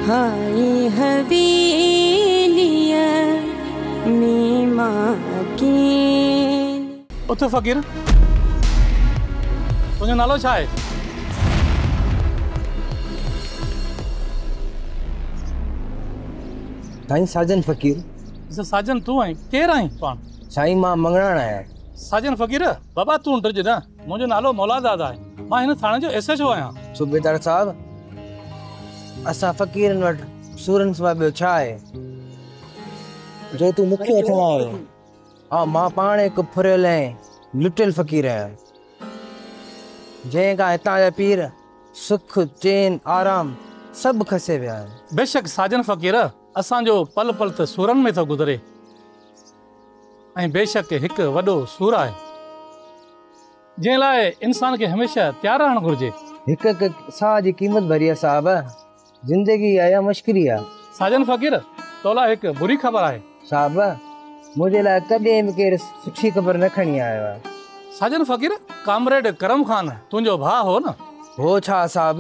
हाय हवेलिया में माँ की। उठ फ़कीर, तुझो नालो छा है? साईं साजन फ़कीर। साजन तू आई? केरु आई पाण? साईं मां मंगणाण आहियां। साजन फ़कीर, बाबा तू डरज न, मुंहिंजो नालो मौलाद आदा आहे। मां हिन थाणे जो SHO आहियां। सूबेदार साहब, असां फ़कीरनि वटि सूरनि सिवा ॿियो छा आहे जो तूं मूंखे वठणु आयो? हा, मां पाण हिकु फुरियल ऐं लुटियल फ़कीर आहियां, जंहिं खां हितां जा पीर सुख चैन आराम सभु खसे विया आहिनि। बेशक साजन फ़कीर, असांजो पल पल त सूरनि में थो गुज़रे, ऐं बेशक हिकु वॾो सूर आहे जंहिं लाइ इंसान खे हमेशह तयारु रहणु घुरिजे। हिकु हिकु साह जी क़ीमत भरी आहे साहब, ज़िंदगी आहे या मुश्किल आहे। साजन फ़कीर, तोला हिकु बुरी ख़बर आहे। साहब, मुंहिंजे लाइ कॾहिं बि केरु सुठी ख़बर न खणी आयो आहे। साजन फ़कीर, कामरेड करम ख़ान तुंहिंजो भाउ हो न? हो छा साहब,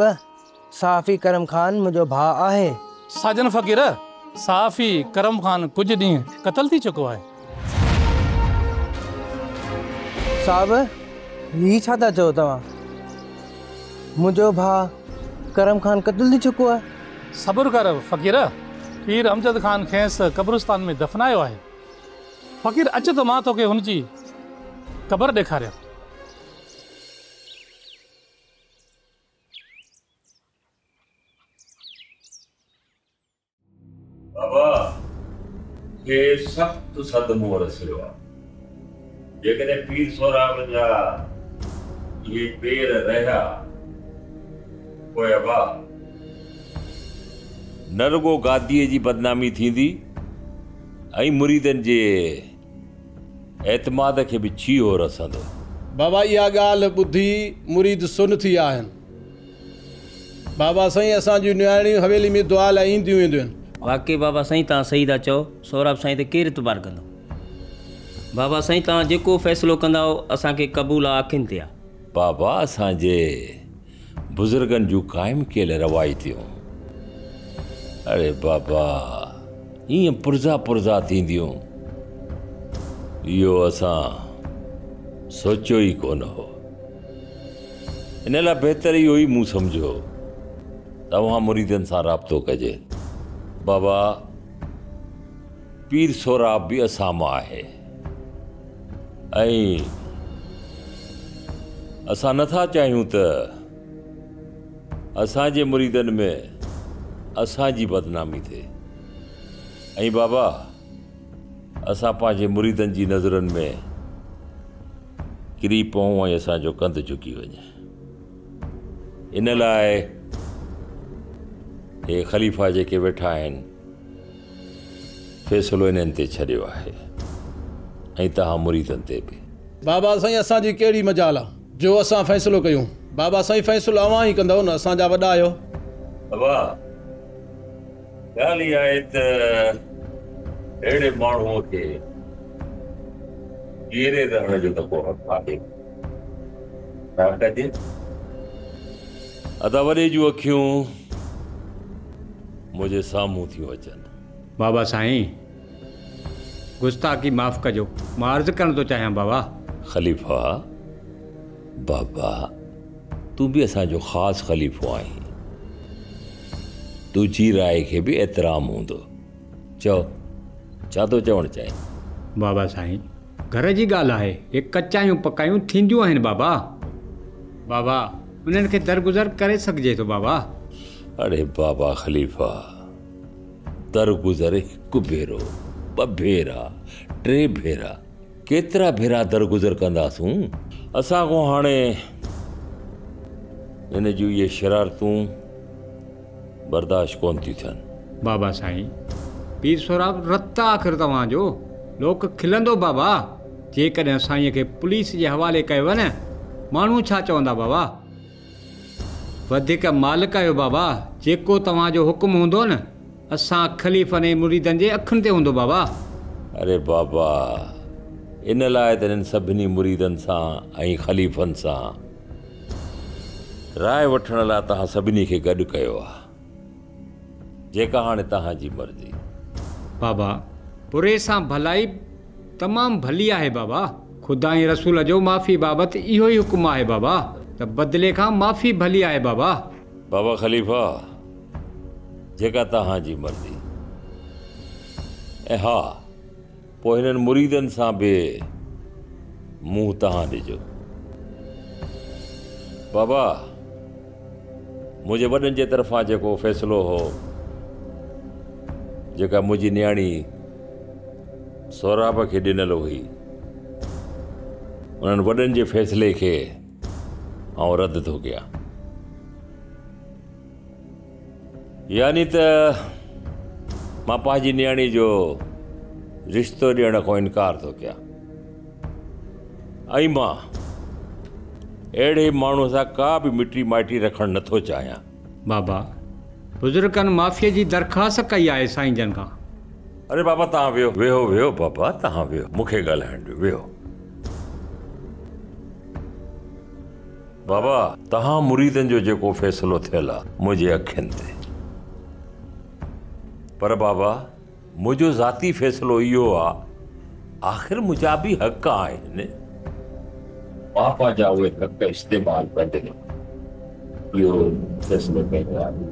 साफ़ी करम ख़ान मुंहिंजो भाउ आहे। साजन फ़कीर, साफ़ी करम ख़ान कुझु ॾींहं क़तल थी चुको आहे। साहब, ही छा था चओ तव्हां? मुंहिंजो भाउ करम ख़ान क़तल थी चुको आहे? सब्र कर फ़कीर, पीर अमजद ख़ान खेसि क़ब्रिस्तान में दफ़नायो आहे। फ़कीर अच त मां तोखे हुनजी क़बर ॾेखारियां। बाबा, ये सख्त सदमो रसियो आहे। जेकॾहिं पीर सोराब जा ये पेर रहिया पोइ अबा न रुगो गादीअ जी बदनामी थींदी, ऐं मुरीदनि जे एतमाद खे बि छीहो रसंदो। बाबा, इहा ॻाल्हि ॿुधी मुरीद सुन थी विया आहिनि। बाबा साईं, असांजूं नियाणियूं हवेली में दुआ लाइ ईंदियूं वेंदियूं आहिनि। वाकई बाबा साईं, तव्हां सही था चओ। सौराब साईं ते केरु इतबार कंदो? बाबा साईं, तव्हां जेको फ़ैसिलो कंदा असांखे क़बूल आहे, अखियुनि ते आहे। बाबा, असांजे बुज़ुर्गनि जूं क़ाइमु कयल रवायतियूं, अरे बाबा, हीअं पुरज़ा पुरज़ा थींदियूं, इहो असां सोचियो ई कोन हो। इन लाइ बहितर इहो ई मूं सम्झो तव्हां मुरीदनि सां राब्तो कजे। बाबा, पीर सोराब बि असां मां आहे, ऐं असां नथा चाहियूं त असांजे मुरीदनि में असांजी बदनामी थिए। ऐं बाबा, असां पंहिंजे मुरीदनि जी नज़रनि में किरी पऊं ऐं असांजो कंधु झुकी वञे। इन लाइ हे ख़लीफ़ा जेके वेठा आहिनि फ़ैसिलो इन्हनि ते छॾियो आहे, ऐं तव्हां मुरीदनि ते बि। बाबा साईं, असांजी कहिड़ी मजाल आहे जो असां फ़ैसिलो कयूं? बाबा साईं, फ़ैसिलो अवां ई कंदव न, असांजा वॾा आहियो। बाबा, ॻाल्हि इहा आहे त अहिड़े माण्हूअ खे हीरे रहण जो त को हक़ आहे छा कजे? अदा वॾे जूं अखियूं मुंहिंजे साम्हूं थियूं अचनि। बाबा साईं, गुस्ताखी माफ़ कजो, मां अर्ज़ु करण थो चाहियां। बाबा ख़लीफ़ा, बाबा तूं बि असांजो ख़ासि ख़लीफ़ो आहीं, तुंहिंजी राय खे बि एतिराम हूंदो। चओ, छा थो चवणु चाहीं? बाबा साईं, घर जी ॻाल्हि आहे, हे कचायूं पकायूं थींदियूं आहिनि। बाबा बाबा उन्हनि खे दरगुज़र करे सघिजे थो। बाबा, अरे बाबा ख़लीफ़ा, दरगुज़र हिकु भेरो, ॿ भेरा, टे भेरा, केतिरा भेरा दरगुज़र कंदासूं? असां खां हाणे इन जूं इहे शरारतूं बर्दाश्त कोन थियूं थियनि। बाबा साईं, पीर सोराब रत आख़िर तव्हांजो, लोक खिलंदो। बाबा, जेकॾहिं साईं खे पुलिस जे हवाले कयो न, माण्हू छा चवंदा? बाबा, वधीक मालिक आहियो। बाबा, जेको तव्हांजो हुकुम हूंदो न, असां ख़लीफ़नि ऐं मुरीदनि जे अखियुनि ते हूंदो। बाबा, अरे बाबा, इन लाइ त इन्हनि सभिनी मुरीदनि सां ऐं ख़लीफ़नि सां राय वठण लाइ तव्हां सभिनी खे गॾु कयो आहे। जेका हाणे तव्हांजी मर्ज़ी। बाबा बुरे सां भलाई तमामु भली आहे बाबा। ख़ुदा ऐं रसूल जो माफ़ी बाबति इहो ई हुकुम आहे बाबा त बदिले खां माफ़ी भली आहे बाबा। बाबा ख़लीफ़ा जेका तव्हांजी मर्ज़ी। ऐं हा पोइ हिननि मुरीदनि सां बि मुंहुं तव्हां ॾिजो। बाबा मुंहिंजे वॾनि जे तरफ़ां जेको फ़ैसिलो हो, जेका मुंहिंजी न्याणी सौराब खे ॾिनल हुई, उन्हनि वॾनि जे फ़ैसिले खे आउं रद्द थो कयां। यानी त मां पंहिंजी न्याणी जो रिश्तो ॾियण खां इनकार थो कयां ऐं मां अहिड़े माण्हूअ सां का बि मिटी माइटी रखणु नथो चाहियां। बाबा बुज़ुर्गनि माफ़ीअ जी दरख़्वास्त कई आहे साईं जन खां। अरे बाबा तव्हां वियो वियो वियो बाबा तव्हां वियो, मूंखे ॻाल्हाइण ॾियो, वियो। बाबा तव्हां मुरीदनि जो जेको फ़ैसिलो थियल आहे मुंहिंजे अखियुनि ते, पर बाबा मुंहिंजो ज़ाती फ़ैसिलो इहो आहे, आख़िर मुंहिंजा बि हक़ आहिनि। मां पंहिंजा उहे हक़ इस्तेमालु कंदुमि। इहो फ़ैसिलो कयो आहे।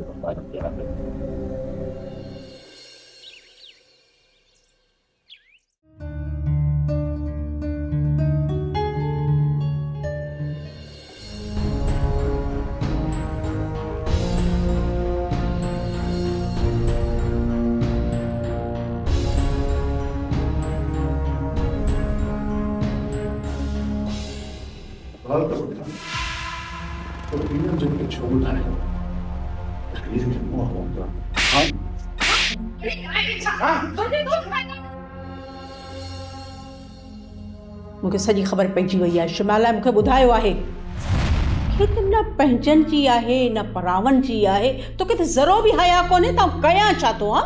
मूंखे सॼी ख़बर पइजी वई आहे। शिमाला मूंखे ॿुधायो आहे कि न पंहिंजनि जी आहे न परावनि जी आहे, तोखे त ज़रो बि हया कोन्हे त कयां छा थो? हा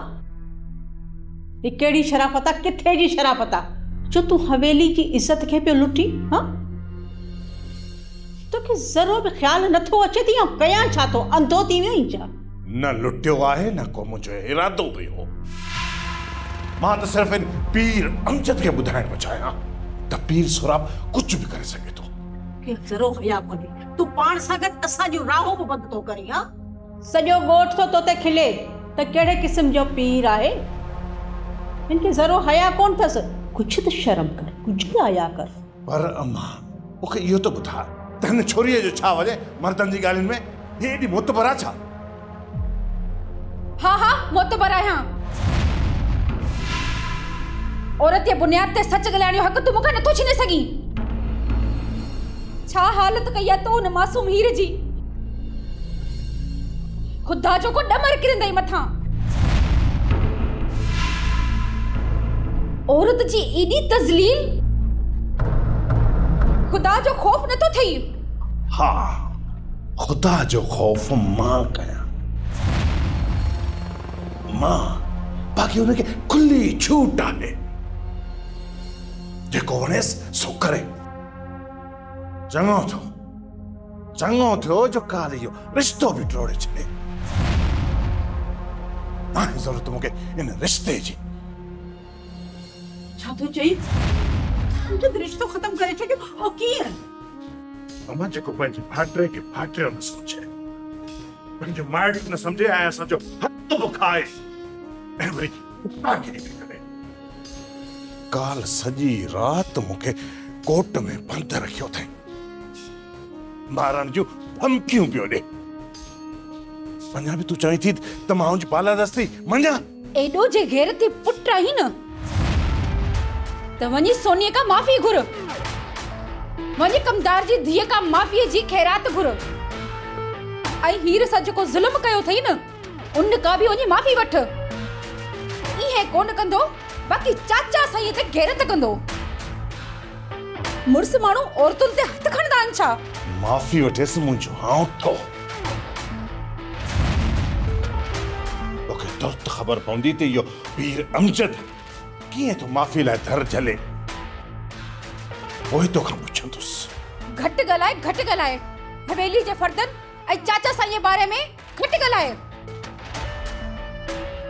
ही कहिड़ी शराफ़त आहे, किथे जी शराफ़त आहे जो तूं हवेली जी इज़त खे पियो लुटी? हा तोखे ज़रो बि ख़्यालु नथो अचे थी कयां छा थो? अंधो थी वियो छा? न लुटियो आहे न को मुंहिंजो इरादो बि हो। मां त सिर्फ़ इन पीर अमजद खे ॿुधाइण पियो चाहियां त पीर सोराब कुझु बि करे सघे थो। के ज़रो हया कोन्हे, तूं पाण सां गॾु असांजूं राहों बि बंदि थो करीं। हा सॼो ॻोठ थो तोते खिले त कहिड़े क़िस्म जो पीर आहे। हिनखे ज़रो हया कोन अथसि। कुझु त शर्म कर, कुझु त हया कर। पर अम्मा मूंखे इहो त ॿुधा त हिन छोरीअ जो छा वञे मर्दनि जी ॻाल्हियुनि में? हे एॾी मोतबर आहे छा? हाँ हाँ मोतबर आहियां। औरत जे बुनियाद ते सच ॻाल्हाइण जो हक़ तूं मूंखां नथो छीने सघीं। छा हालत कई आहे तो हुन मासूम हीर जी? ख़ुदा जो को ॾमर किरंदई मथां। औरत जी एॾी तज़लील, ख़ुदा जो ख़ौफ़ नथो थई? हाँ ख़ुदा जो ख़ौफ़ मां कयां, मां बाक़ी हुनखे खुली छूट आहे, जेको वणेसि सो करे। चङो थियो जो काल इहो रिश्तो बि टोड़े छॾे। हाणे ज़रूरत मूंखे इन रिश्ते जी। छा थो चई? तुंहिंजो रिश्तो ख़तम करे छॾियो? हो कीअं? अम्मा जेको पंहिंजे भाइटे खे भाइटियो न सम्झे, पंहिंजो माइट न सम्झे ऐं असांजो हथ बि खाए ऐं वरी गुंडागिरी बि करे। काल सॼी राति मूंखे कोर्ट में बंदि रखियो अथई, मारण जूं धमकियूं पियो ॾे। अञा बि तूं चईं थी त मां हुनजी पालादस्ती मञा? एॾो जे गैरती पुट आहीं न त वञी सोनीअ खां माफ़ी घुर। वञी कमदार जी धीअ खां माफ़ीअ जी ख़ैरात घुर। ऐं हीर सां जेको ज़ुल्म कयो अथई न, उन खां बि वञी माफ़ी वठ। इहे कोन कंदो, बाक़ी चाचा साईं ते गैरत कंदो। मुड़ुस माण्हू औरतुनि ते हथ खणंदा आहिनि छा? माफ़ी वठेसि मुंहिंजो हां थो। तोखे तुर्त ख़बर पवंदी त इहो पीर अमजद कीअं तो माफ़ी लाइ दर झले। पोइ तोखां पुछंदुसि। घटि ॻाल्हाए। हवेली जे फर्दनि ऐं चाचा साईं जे बारे में घटि ॻाल्हाए।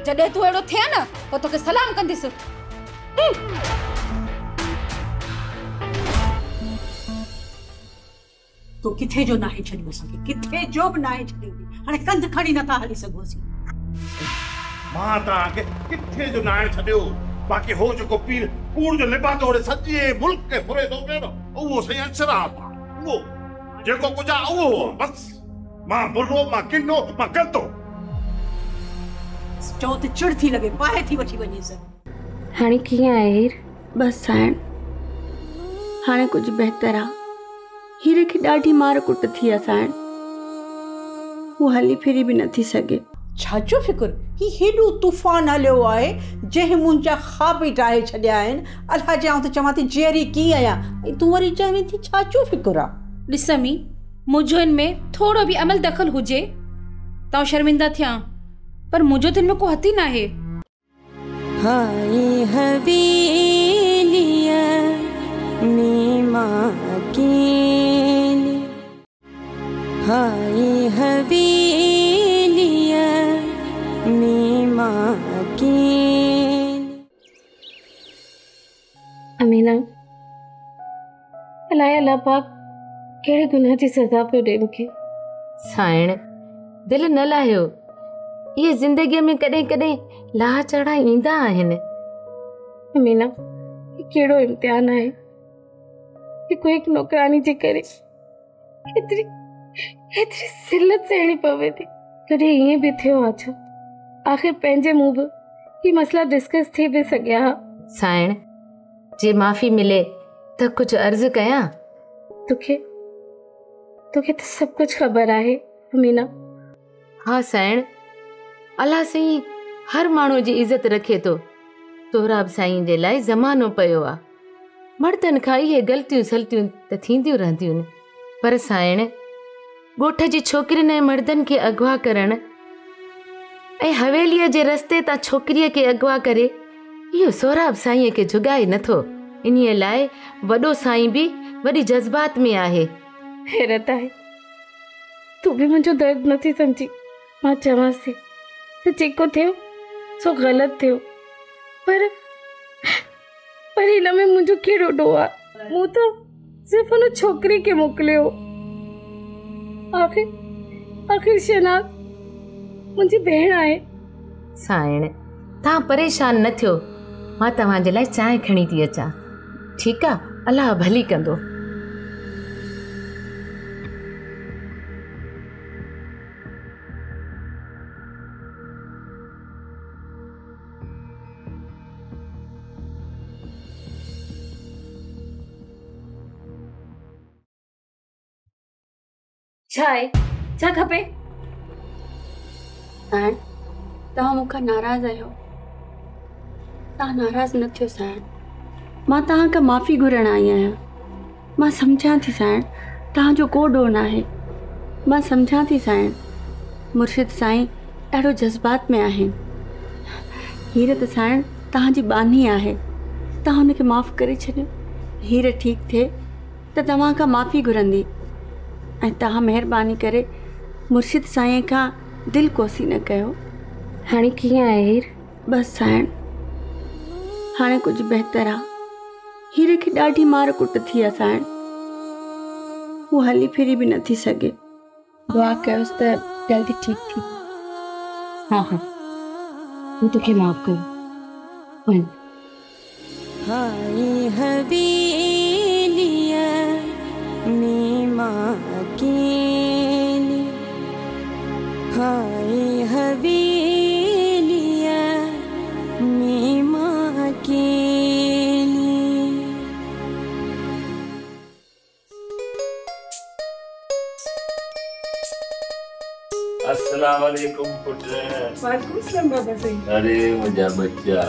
जॾहिं तूं अहिड़ो थिए न पोइ तोखे सलाम कंदीसि। तो किथे जो नाहे छॾियो असांखे, किथे जो बि नाहे छॾियो। हाणे कंध खणी नथा हली सघोसीं। मां तव्हांखे किथे जो नाहे छॾियो, बाक़ी हो जेको पीर कूड़ जो लिबातो ओड़े सॼे मुल्क खे फुरे थो पियो न, उहो सही अशराफ आहे। उहो जेको कुझु आहे उहो बस। मां बुरो, मां किनो, मां गलतो। चओ त चिड़ थी लॻे, पाए थी वठी वञेसि। हाणे कीअं आहे हीर? बस साइण हाणे कुछ बेहतर आहे। हीरे खे ॾाढी मार कुट थी आहे साइण, वो हली फिरी भी नथी सघे। छाजो फिक्र, ही हेॾो तूफ़ान हलियो आहे जंहिं मुंहिंजा ख़्वाब ई ठाहे छॾिया आहिनि। अलाह ॼाऊं त चवां थी जहिड़ी कीअं आहियां, ऐं तूं वरी चवें थी छाजो फिक्र आहे। ॾिस मी, मुंहिंजो हिन में थोरो बि अमल दख़ल हुजे त शर्मिंदा थिया, पर मुंहिंजो त हिन में को हथ ई न आहे। हाय हवेलिया नीमा अकेली, हाय हवेलिया नीमा अकेली। अमीना, अलाए अल्लाह पाक कहिड़े गुनाह जी सज़ा पियो ॾे मूंखे। साइण दिलि न लाहियो, इहे ज़िंदगीअ में कॾहिं कॾहिं लाह चढ़ा ईंदा आहिनि। अमीना, ये कहिड़ो इम्तिहान आहे, हिकु हिकु नौकरानी जे करे एतिरी सिलत सहणी पवे थी। कॾहिं ईअं बि थियो आहे छा? आख़िर पंहिंजे मुंहुं बि ही मसला डिस्कस थी बि सघिया हा। साइण जे माफ़ी मिले त कुझु अर्ज़ु कयां? तोखे त सभु कुझु ख़बर आहे अमीना। हाँ साइण, अलाह साईं हर माण्हू जी इज़त रखे थो। तोराब साईं जे लाइ ज़मानो पियो आहे। मर्दनि खां इहे ग़लतियूं सलतियूं त थींदियूं रहंदियूं आहिनि, पर साइण ॻोठ जी छोकिरियुनि ऐं मर्दनि खे अगवा करणु ऐं हवेलीअ जे रस्ते तां छोकिरीअ खे अगवा करे इहो सोराब साईंअ खे जुगाए नथो। इन्हीअ लाइ वॾो साईं बि वॾी जज़्बात में आहे। हैरत आहे, तूं बि मुंहिंजो दर्द नथी सम्झी। मां चवांसि थी त जेको थियो सो ग़लति थियो, पर हिन में मुंहिंजो कहिड़ो ॾोह आहे? मूं त सिर्फ़ु हुन छोकिरी खे मोकिलियो। आख़िर शहनाज़ मुंहिंजी भेण आहे। साइण तव्हां परेशान न थियो, मां तव्हांजे लाइ चांहि खणी थी अचां। ठीकु आहे, अलाह भली कंदो। छा खपे? साइण, तव्हां मूंखां नाराज़ आहियो। तव्हां नाराज़ न थियो साइण, मां तव्हां खां माफ़ी घुरण आई आहियां। मां सम्झां थी साइण, तव्हांजो को ॾोह न आहे। मां सम्झां थी साइण, मुर्शिद साईं ॾाढो जज़्बात में आहिनि। हीर त साइण तव्हांजी बानी आहे, तव्हां हुनखे माफ़ करे छॾियो। हीर ठीकु थिए त तव्हां खां माफ़ी घुरंदी, ऐं तव्हां महिरबानी करे मुर्शिद साईं खां दिलि कोसी न कयो। हाणे कीअं आहे हीर? बसि साइण हाणे कुझु बहितर आहे। हीरे खे ॾाढी मार कुट थी आहे साइण, वो हली फिरी भी नथी सघे। दुआ कयोसि त जल्दी ठीकु थी। हाँ वो तोखे माफ़ कयो। हाय हवेलिया नीमा अकेली, हाय हवेलिया नीमा अकेली। अस्सलाम वालेकुम पुत्र। वालेकुम सलाम बाबा सही। अरे मुझा बच्चा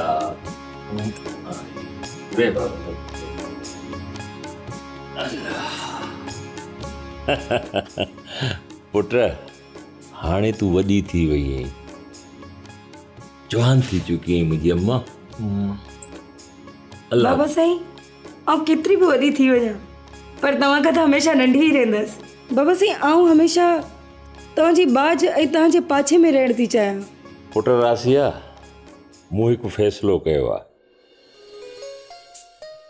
रे बाबा। पुत्र हाणे तू वॾी थी वई आहीं, जवान थी चुकी आहीं मुंहिंजी अम्मा। बाबा साईं आउं केतिरी बि वॾी थी वञा पर तव्हां खां त हमेशह नंढी ई रहंदसि। बाबा साईं आउं हमेशह तव्हांजी बाज ऐं तव्हांजे पाछे में रहण थी चाहियां। पुट रासिया मूं हिकु फ़ैसिलो कयो आहे।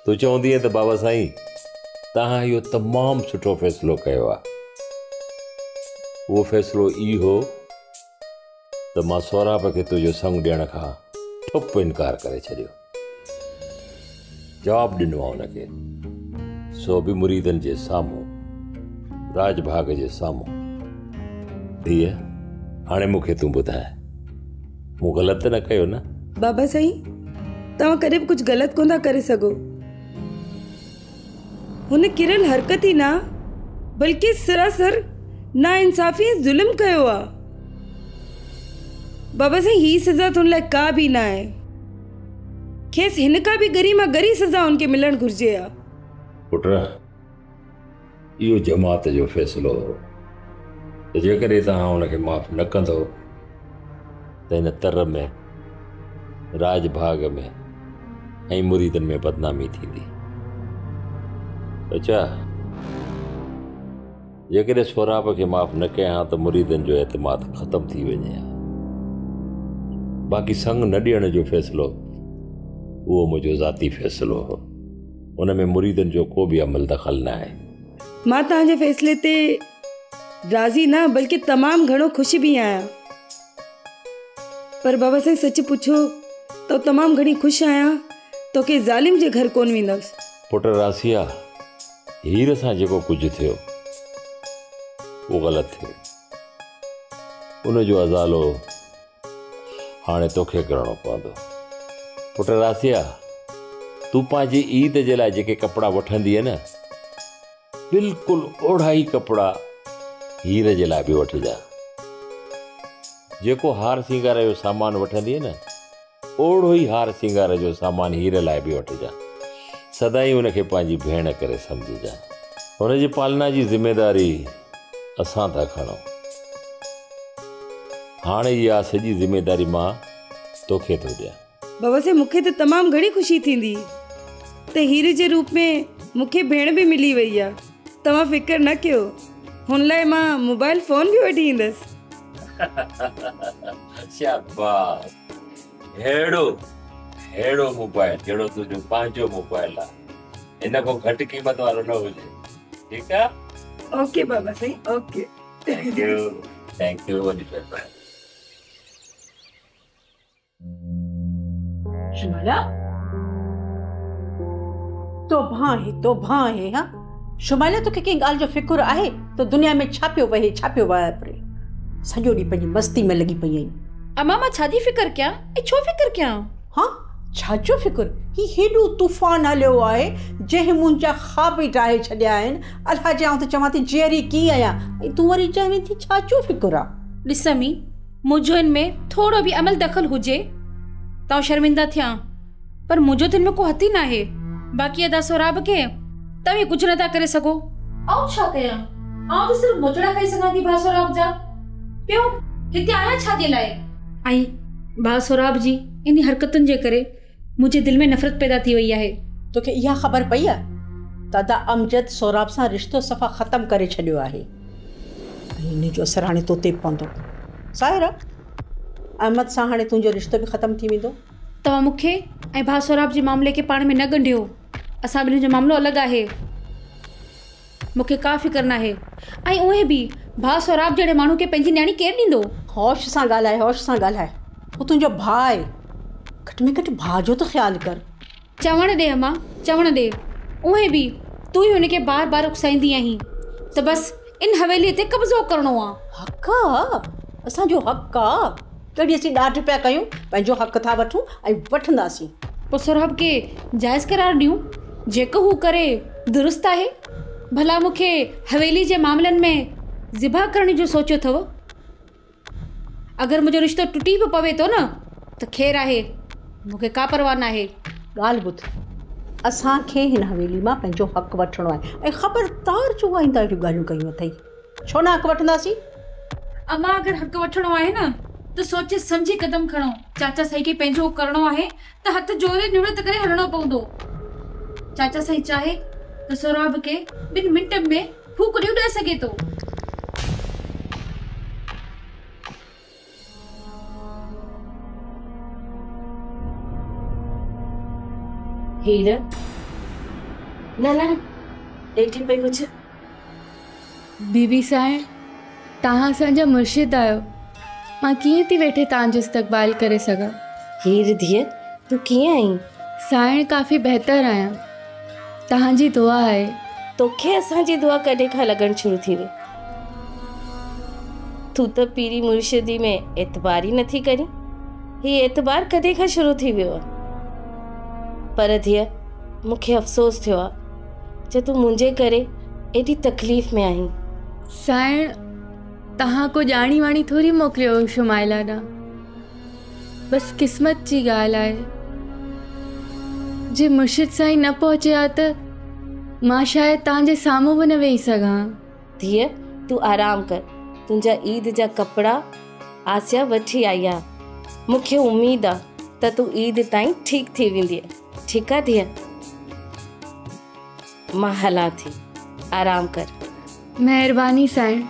तूं चवंदी त बाबा साईं तव्हां इहो तमामु सुठो फ़ैसिलो कयो आहे। उहो फ़ैसिलो ई हो त मां सौराब खे तुंहिंजो संग ॾियण खां ठुप इनकार करे छॾियो। जवाबु ॾिनो आहे हुनखे, सो बि मुरीदनि जे साम्हूं, राजभाग जे साम्हूं। धीअ, हाणे मूंखे तूं ॿुधाए, मूं ग़लति न कयो न? बाबा साईं, तव्हां कॾहिं बि कुझु ग़लति कोन था करे सघो। हुन किरल हरकत ई न बल्कि सरासर नाइंसाफ़ी ज़ुल्म कयो आहे। बाबा साईं, ही सज़ा तुन लाइ का बि न आहे। खेसि हिन खां बि गरी मां गरी सज़ा हुनखे मिलणु घुरिजे आहे। पुट, इहो जमात जो फ़ैसिलो हो त जेकॾहिं तव्हां हुनखे माफ़ न कंदो त हिन तर में, राजभाग में ऐं मुरीदनि में बदनामी थींदी। अच्छा, जेकॾहिं सौराब खे माफ़ न कयां त मुरीदनि जो एतमाद ख़तम थी वञे। बाक़ी संग न ॾियण जो फ़ैसिलो उहो मुंहिंजो ज़ाती फ़ैसिलो हो। उन में मुरीदनि जो को बि अमल दख़ल न आहे। मां तव्हांजे फ़ैसिले ते राज़ी न बल्कि तमामु घणो ख़ुशि बि आहियां। पर बाबा साईं, सच पुछो तो तमामु घणी ख़ुशि आहियां तोखे ज़ालिम जे घर कोन वेंदसि। पुट रासिया, हीर सां जेको कुझु थियो उहो ग़लति थियो। उनजो अज़ालो हाणे तोखे करणो पवंदो। पुट रासिया, तूं पंहिंजी ईद जे लाइ जेके कपिड़ा वठंदी न, बिल्कुलु ओढ़ा ई कपिड़ा हीर जे लाइ बि वठिजांइ। जेको हार सिंगार जो सामान वठंदी न, ओढ़ो ई हार सिंगार जो सामान हीर लाइ बि वठिजांइ। सदाई हुनखे पंहिंजी भेण करे सम्झिजांइ। हुनजी पालना जी ज़िम्मेदारी असां था खणूं। हाणे इहा सॼी ज़िम्मेदारी मां तोखे थो ॾियां। बाबा साईं, मूंखे त तमामु घणी ख़ुशी थींदी त हीरे जे रूप में मूंखे भेण बि मिली वई आहे। तव्हां फ़िक्र न कयो, हुन लाइ मां मोबाइल फ़ोन बि वठी ईंदसि। शाबाश, हेड़ो मोबाइल जहिड़ो तुंहिंजो पंहिंजो मोबाइल आहे। इन खां घटि क़ीमत वारो न हुजे। ठीकु आहे? ओके बाबा साईं, ओके। थैंक यू वॾी महिरबानी। शुमाला, तो भाए हाँ। शुमाला, तोखे कंहिं ॻाल्हि जो फ़िक्र आहे त दुनिया में छा पियो वहे, छा पियो वापरे? सॼो ॾींहुं पंहिंजी मस्ती में लॻी पई आहीं। अम्मा, मां छाजी फ़िक्र कयां ऐं छो फ़िक्र कयां? हाँ, छाजो फ़िक्र? ही हेॾो तूफ़ान हलियो आहे जंहिं मुंहिंजा ख़्वाब ई ठाहे छॾिया आहिनि। अलाह जे आउं त चवां थी जहिड़ी कीअं आहियां ऐं तूं वरी चवें थी छाजो फ़िक्र आहे? ॾिस अम्मी, मुंहिंजो हिन में थोरो बि अमल दख़ल हुजे त शर्मिंदा थियां, पर मुंहिंजो त हिन में को हथ ई न आहे। बाक़ी अदा सौराब खे तव्हां कुझु नथा करे सघो। आउं छा कयां? आउं त सिर्फ़ मुजड़ा कई सघां थी भा सौराब जा। पियो हिते आया छा जे लाइ? आई भा सौराब जी इन हरकतुनि जे करे मुंहिंजे दिलि में नफ़रत पैदा थी वई आहे। तोखे इहा ख़बर पई आहे त दादा अमजद सौराब सां रिश्तो सफ़ा ख़तमु करे छॾियो आहे ऐं इन जो असरु हाणे तो ते पवंदो। साहिरा, अहमद सां हाणे तुंहिंजो रिश्तो बि ख़तमु थी वेंदो। तव्हां मूंखे ऐं भा सौराब जे मामले खे पाण में न ॻंढियो। असां ॿिन्हिनि जो मामिलो अलॻि आहे। मूंखे का फ़िक्र न आहे। ऐं उहे बि भा सौराब जहिड़े माण्हू खे पंहिंजी न्याणी केरु ॾींदो? होश सां ॻाल्हाए, होश सां ॻाल्हाए। हू तुंहिंजो भाउ आहे, घटि में घटि भाउ जो त ख़्यालु कर। चवण ॾे अम्मा, चवण ॾे। उहे बि तूं ई हुनखे बार बार उकसाईंदी आहीं त बसि इन हवेलीअ ते कब्ज़ो करिणो आहे। हक़ आहे, असांजो हक़ आहे। कॾहिं असीं ॾाढ पिया कयूं, पंहिंजो हक़ था वठूं ऐं वठंदासीं। पोइ सौराब खे जाइज़ करार ॾियूं। जेको हू करे दुरुस्त आहे। भला मूंखे हवेली जे मामलनि में ज़िबा करण जो सोचियो अथव? अगरि मुंहिंजो रिश्तो टुटी बि पवे थो न त ख़ैरु आहे, मूंखे का परवाह न आहे। ॻाल्हि ॿुध, असांखे हिन हवेली मां पंहिंजो हक़ वठिणो आहे ऐं ख़बरदार जो आईंदा अहिड़ियूं ॻाल्हियूं कयूं अथई। छो न हक़ वठंदासीं? अम्मा, अगरि हक़ वठिणो आहे न त सोचे सम्झी कदम खणो। चाचा साईं खे पंहिंजो करिणो आहे त हथ जोड़े निवृत करे हलणो पवंदो। चाचा साईं चाहे त सौराब खे 2 मिंटनि में फूकड़ियूं ॾेई सघे थो। हीर न न ॾेठी पई कुझु। बीबी साईं, तव्हां असांजा मुर्शिद आहियो, मां कीअं थी वेठे तव्हांजो इस्तक़बाल करे सघां। हीर धीअ, तूं कीअं आहीं? साईं, काफ़ी बहितर आहियां, तव्हांजी दुआ आहे। तोखे असांजी दुआ कॾहिं खां लॻणु शुरू थी वई? तूं त पीरी मुर्शिदी में एतबार ई नथी करी। ही एतबार कॾहिं खां शुरू थी वियो आहे? पर धीअ, मूंखे अफ़सोस थियो आहे जो तूं मुंहिंजे करे एॾी तकलीफ़ में आहीं। साईं, तव्हां को ॼाणी वाणी थोरी मोकिलियो हो शुमाइला ॾांहुं। बसि क़िस्मत जी ॻाल्हि आहे, जे मुर्शिद साईं न पहुचिया त मां शायदि तव्हांजे साम्हूं बि न वेही सघां। धीअ, तूं आराम कर, तुंहिंजा ईद जा कपिड़ा आसिया वठी आई आहे। मूंखे उमेद आहे त तूं ईद ताईं ठीकु थी वेंदीअ। ठीकु आहे धीअ? मां हलां थी, आराम कर। महिरबानी साईं।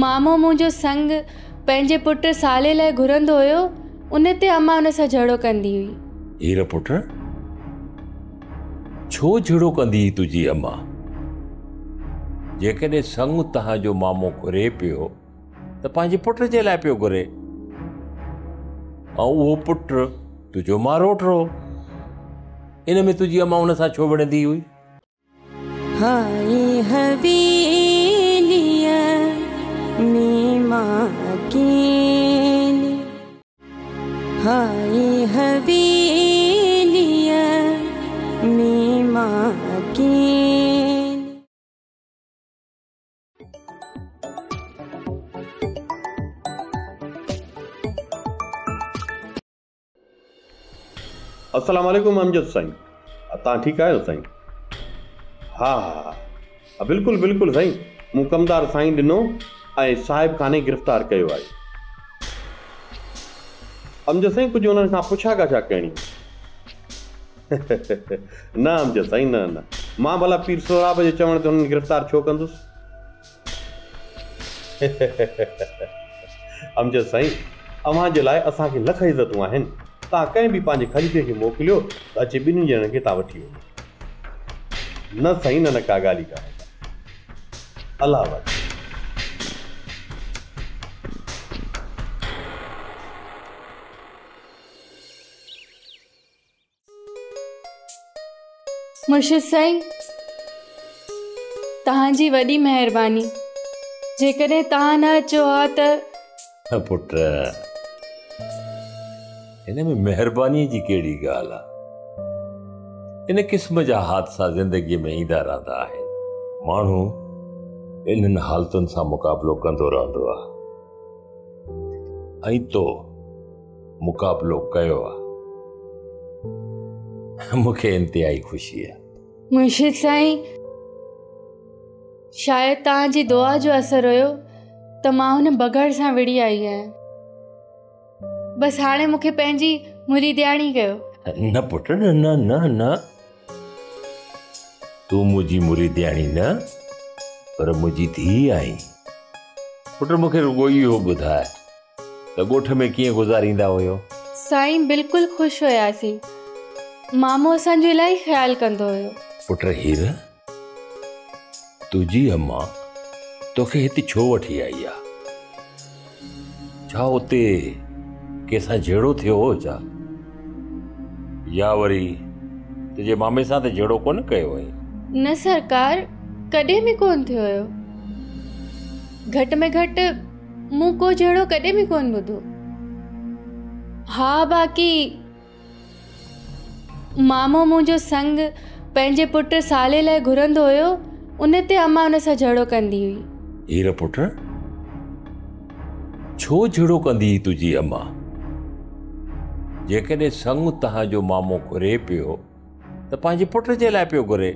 मामो मुंहिंजो संग पंहिंजे पुट साले लाइ घुरंदो हुयो, उन ते अम्मा उन सां झगड़ो कंदी हुई। हीर पुट, छो झगड़ो कंदी तुंहिंजी अम्मा? जेकॾहिं संग तव्हांजो मामो घुरे पियो त पंहिंजे पुट जे लाइ पियो घुरे, ऐं उहो पुट तुंहिंजो मारोट हो। इन में तुंहिंजी अम्मा उन सां छो विढ़ंदी हुई? हाय हवेलिया में मां अकेली, हाय हवेलिया में मां अकेली। अस्सलाम वालेकुम अमजद साईं, तव्हां ठीकु आहियो साईं? हा हा हा, बिल्कुलु बिल्कुलु साईं। मूं कमदार साईं ॾिनो ऐं साहिब खाने गिरफ़्तार कयो आहे। अमजद साईं, कुझु उन्हनि खां पुछा गाछा करणी? न अमजद साईं, न न, मां भला पीर सोराब जे चवण ते हुननि गिरफ़्तार छो कंदुसि? अमजद साईं, अव्हां जे लाइ असांखे लख इज़तूं आहिनि। तव्हां कंहिं बि पंहिंजे ख़लीफ़े खे मोकिलियो त अचे ॿिन्हिनि ॼणनि खे तव्हां वठी वञो। न साईं, न का ॻाल्हि ई कान्हे। अल्लाह वॾो। मुर्शिद साईं, तव्हांजी वॾी महिरबानी। जेकॾहिं तव्हां न अचो हा त। पुट, हिन में महिरबानी जी कहिड़ी ॻाल्हि आहे? इन क़िस्म जा हादसा ज़िंदगीअ में ईंदा रहंदा आहिनि। माण्हू इन्हनि हालतुनि सां मुक़ाबिलो कंदो रहंदो आहे, ऐं तो मुक़ाबिलो कयो आहे। मूंखे इंतिहाई ख़ुशी आहे। मुर्शिद साईं, शायदि तव्हांजी दुआ जो असरु हुयो त मां हुन बग़ैर सां विड़ी आई आहियां। बसि हाणे मूंखे पंहिंजी मुरीदियाणी कयो। न पुट, न न न न, तूं मुंहिंजी मुरीदियाणी न, पर मुंहिंजी धीउ आहीं। पुट, मूंखे रुॻो इहो ॿुधाए त ॻोठ में कीअं गुज़ारींदा हुयो? साईं, बिल्कुलु ख़ुशि हुयासीं। मामो असांजो इलाही ख़्यालु कंदो हुयो। पुट हीर, तुंहिंजी अम्मा तोखे हिते छो वठी आई आहे? छा उते कंहिंसां जहिड़ो थियो हो छा? या वरी तुंहिंजे मामे सां त जहिड़ो कोन कयो हुई? न सरकार, कॾहिं बि कोन थियो हुयो। घटि में घटि मूं को जहिड़ो कॾहिं बि कोन ॿुधो। हा, बाक़ी मामो मुंहिंजो संग पंहिंजे पुट साले लाइ घुरंदो हुयो, उन ते अम्मा उन सां झगड़ो कंदी हुई। हीर पुट, छो झगड़ो कंदी हुई तुंहिंजी अम्मा? जेकॾहिं संग तव्हांजो मामो घुरे पियो त पंहिंजे पुट जे लाइ पियो घुरे,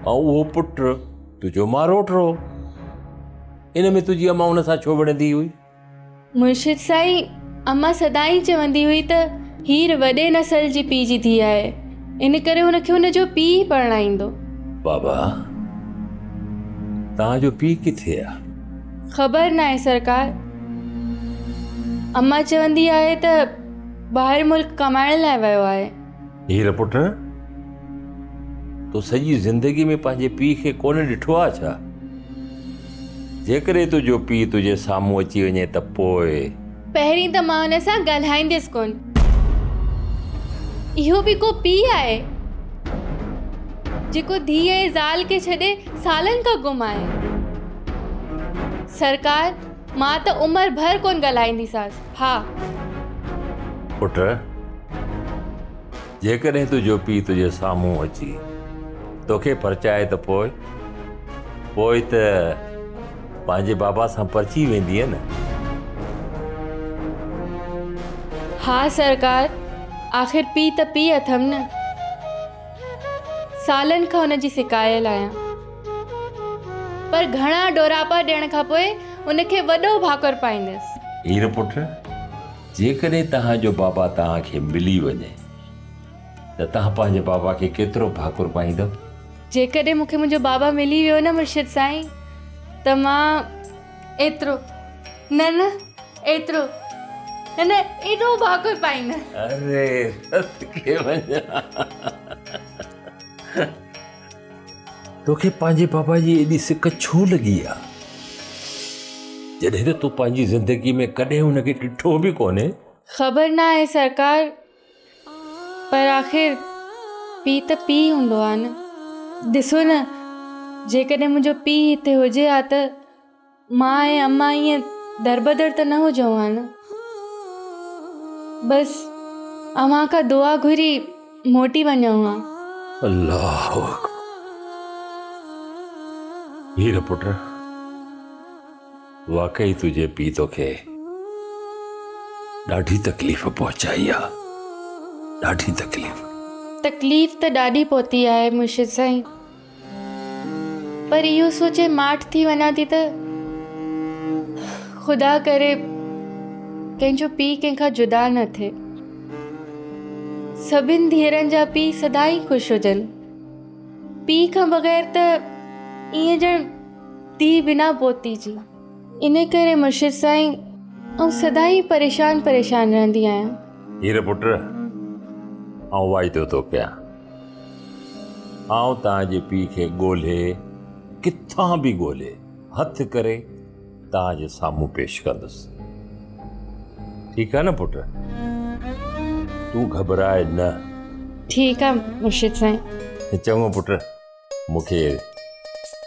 ऐं उहो पुट तुंहिंजो मारोट हो। इन में तुंहिंजी अम्मा हुन सां छो विढ़ंदी हुई? मुर्शिद साईं, अम्मा सदाई चवंदी हुई त हीर वॾे नसल जी पीउ जी धीउ आहे, इन करे हुनखे हुनजो पीउ परणाईंदो। बाबा, तव्हांजो पीउ किथे आहे? ख़बर न आहे सरकार। अम्मा चवंदी आहे त ॿाहिरि मुल्क कमाइण लाइ वियो आहे। हीर पुट, तो सॼी ज़िंदगी में पंहिंजे पीउ खे कोन ॾिठो आहे छा? जेकॾहिं तुंहिंजो पीउ तुंहिंजे साम्हूं अची वञे त पोइ? पहिरीं त मां हुन सां ॻाल्हाईंदसि कोन। इहो बि को पीउ आहे जेको धीअ ऐं ज़ाल खे छॾे सालनि खां गुम आहे। सरकार, मां त उमिरि भर कोन ॻाल्हाईंदीसांसि। हा पुट, जेकॾहिं तुंहिंजो पीउ तुंहिंजे साम्हूं अची तोखे परचाए त पोइ त पंहिंजे बाबा सां परची वेंदीअ न। हा सरकार, आख़िर पीउ त पीउ अथमि न। सालनि खां हुनजी सिकायल आहियां, पर घणा डोरापा ॾियण खां पोइ उनखे वॾो भाकुर पाईंदसि। हीर पुट, जेकॾहिं तव्हांजो बाबा तव्हांखे मिली वञे त तव्हां पंहिंजे बाबा खे केतिरो भाकुर पाईंदव? जेकॾहिं मूंखे मुंहिंजो बाबा मिली वियो न मुर्शिद साईं, त मां एतिरो एतिरो एॾो भाकुर पाईंदसि। अरे सत के वञा, तोखे पंहिंजे बाबा जी एॾी सिक छो लॻी आहे, जॾहिं त तूं पंहिंजी ज़िंदगी में कॾहिं हुनखे ॾिठो बि कोन्हे? ख़बर न आहे सरकार, पर आख़िर पीउ त पीउ हूंदो आहे न। ॾिसो न, जेकॾहिं मुंहिंजो पीउ हिते हुजे हा त मां ऐं अम्मा ईअं दरबदर त न हुजऊं हा न। बसि अव्हां खां दुआ घुरी मोटी वञूं हा। अल्लाह अकबर। हीर पुट, वाकई तुझे पीउ तोखे ॾाढी तकलीफ़ पहुचाई आहे, ॾाढी तकलीफ़ त ॾाढी पहुती आहे मुर्शिद साईं, पर इहो सोचे माठ थी वञा थी त ख़ुदा करे कंहिंजो पीउ कंहिंखां जुदा न थिए। सभिनि धीअरनि जा पीउ सदाई ख़ुशि हुजनि। पीउ खां बग़ैर त ईअं ॼण धीउ बिना पोती जी। इन करे मुर्शिद साईं, ऐं सदाई परेशान रहंदी आहियां। हीर पुट, आउं वाइदो थो कयां, आउं तव्हांजे पीउ खे ॻोल्हे, किथां बि ॻोल्हे हथ करे तव्हांजे साम्हूं पेश कंदुसि। ठीकु आहे न पुट? तूं घबराए न। ठीकु आहे मुर्शिद साईं। चङो पुट, मूंखे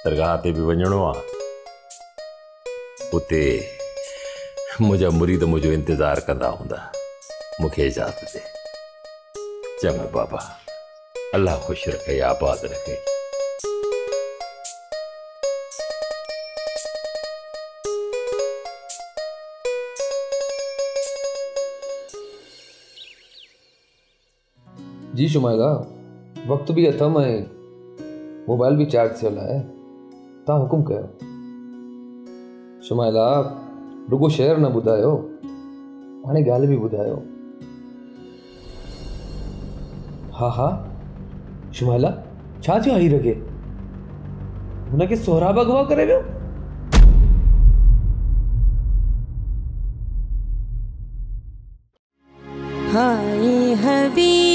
दरगाह ते बि वञिणो आहे। उते मुंहिंजा मुरीद मुंहिंजो इंतज़ारु कंदा हूंदा। मूंखे इजाज़त दे। चङो बाबा, अल्लाह ख़ुशि रखे, आबाद रखे। जी शुमाइला, वक्त भी अथम ऐं मोबाइल भी चार्ज थियल आहे। तव्हां हुकुम कयो। शुमाइला, रुगो शहर न ॿुधायो, हाणे ॻाल्हि बि ॿुधायो। हा शुमाइला, छा थियो हीर खे? हुनखे सोहराब अगवा करे वियो? हाय हबीब